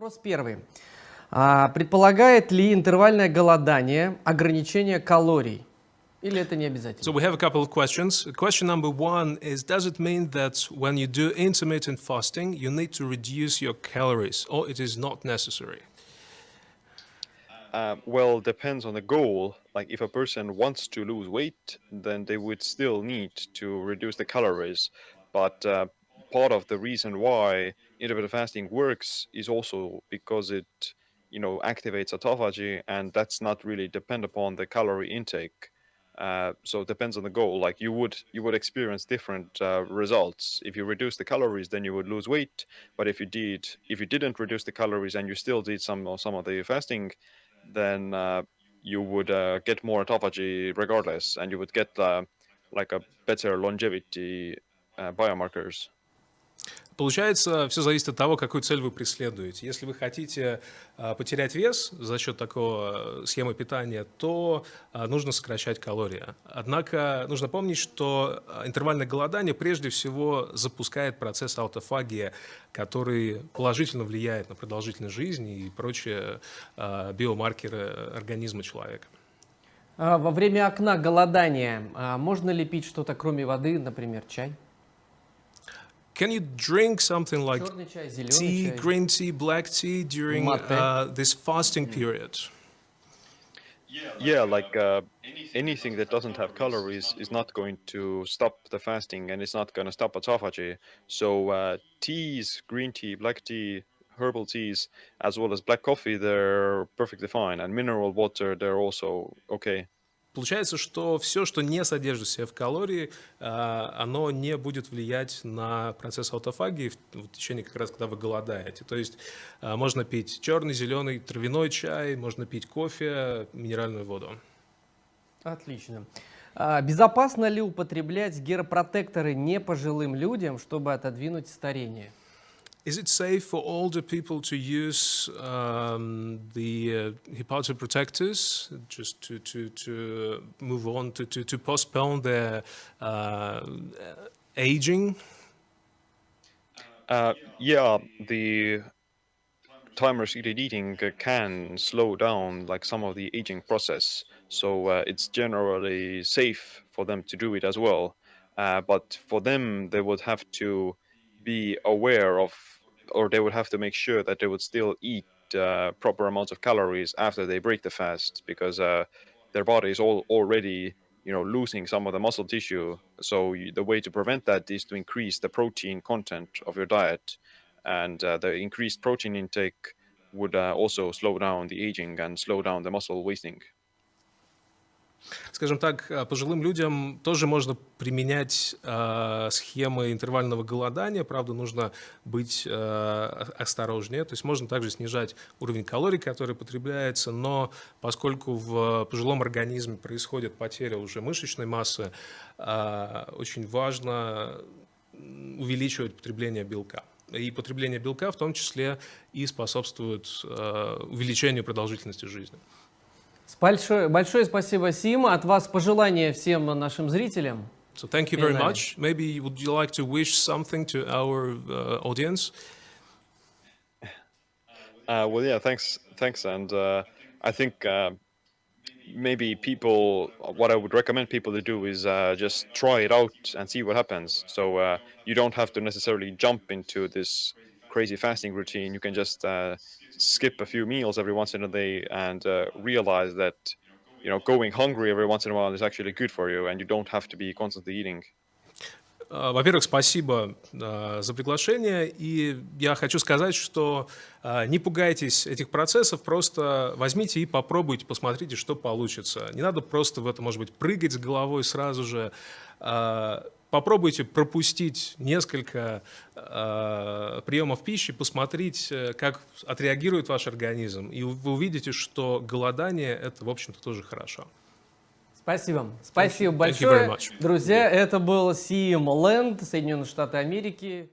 Вопрос первый. Предполагает ли интервальное голодание ограничение калорий? Или это не обязательно? So we have a couple of questions. Question number one is, does it mean that when you do intermittent fasting, you need to reduce your calories, or it is not necessary? Well, depends on the goal. Like if a person wants to lose weight, then they would still need to reduce the calories. But part of the reason why intermittent fasting works is also because it, activates autophagy, and that's not really depend upon the calorie intake. So it depends on the goal. Like you would experience different results. If you reduce the calories, then you would lose weight. But if you didn't reduce the calories and you still did some of the fasting, then you would get more autophagy regardless, and you would get like a better longevity biomarkers. Получается, все зависит от того, какую цель вы преследуете. Если вы хотите потерять вес за счет такого схемы питания, то нужно сокращать калории. Однако нужно помнить, что интервальное голодание прежде всего запускает процесс аутофагии, который положительно влияет на продолжительность жизни и прочие биомаркеры организма человека. Во время окна голодания можно ли пить что-то кроме воды, например, чай? Can you drink something like Черный чай, зеленый tea, чай. green tea, black tea during this fasting period? Yeah, like anything that doesn't have calories is not going to stop the fasting, and it's not going to stop autophagy. So teas, green tea, black tea, herbal teas, as well as black coffee, they're perfectly fine, and mineral water, they're also okay. Получается, что все, что не содержит в себе в калории, оно не будет влиять на процесс аутофагии в течение как раз, когда вы голодаете. То есть можно пить черный, зеленый, травяной чай, можно пить кофе, минеральную воду. Отлично. Безопасно ли употреблять геропротекторы не пожилым людям, чтобы отодвинуть старение? Is it safe for older people to use the hepatoprotectors just to move on, to postpone their aging? Yeah, the time-restricted eating can slow down like some of the aging process. So it's generally safe for them to do it as well. But for them, they would have to be aware of, or they would have to make sure that they would still eat proper amounts of calories after they break the fast, because their body is already losing some of the muscle tissue. So the way to prevent that is to increase the protein content of your diet, and the increased protein intake would also slow down the aging and slow down the muscle wasting. Скажем так, пожилым людям тоже можно применять схемы интервального голодания, правда, нужно быть осторожнее, то есть можно также снижать уровень калорий, который потребляется, но поскольку в пожилом организме происходит потеря уже мышечной массы, очень важно увеличивать потребление белка. И потребление белка в том числе и способствует увеличению продолжительности жизни. Большое спасибо, SIIM. От вас пожелания всем нашим зрителям. So thank you very much. Maybe would you like to wish something to our audience? Well, yeah, thanks, and I think maybe what I would recommend people to do is just try it out and see what happens. So you don't have to necessarily jump into this crazy fasting routine. You can just skip a few meals every once in a day and realize that going hungry every once in a while is actually good for you, and you don't have to be constantly eating. Во-первых, спасибо за приглашение, и я хочу сказать, что не пугайтесь этих процессов, просто возьмите и попробуйте, посмотрите, что получится. Не надо просто в это, может быть, прыгать с головой сразу же. Попробуйте пропустить несколько приемов пищи, посмотреть, как отреагирует ваш организм, и вы увидите, что голодание – это, в общем-то, тоже хорошо. Спасибо. Спасибо большое. Друзья, это был SIIM LAND, Соединенные Штаты Америки.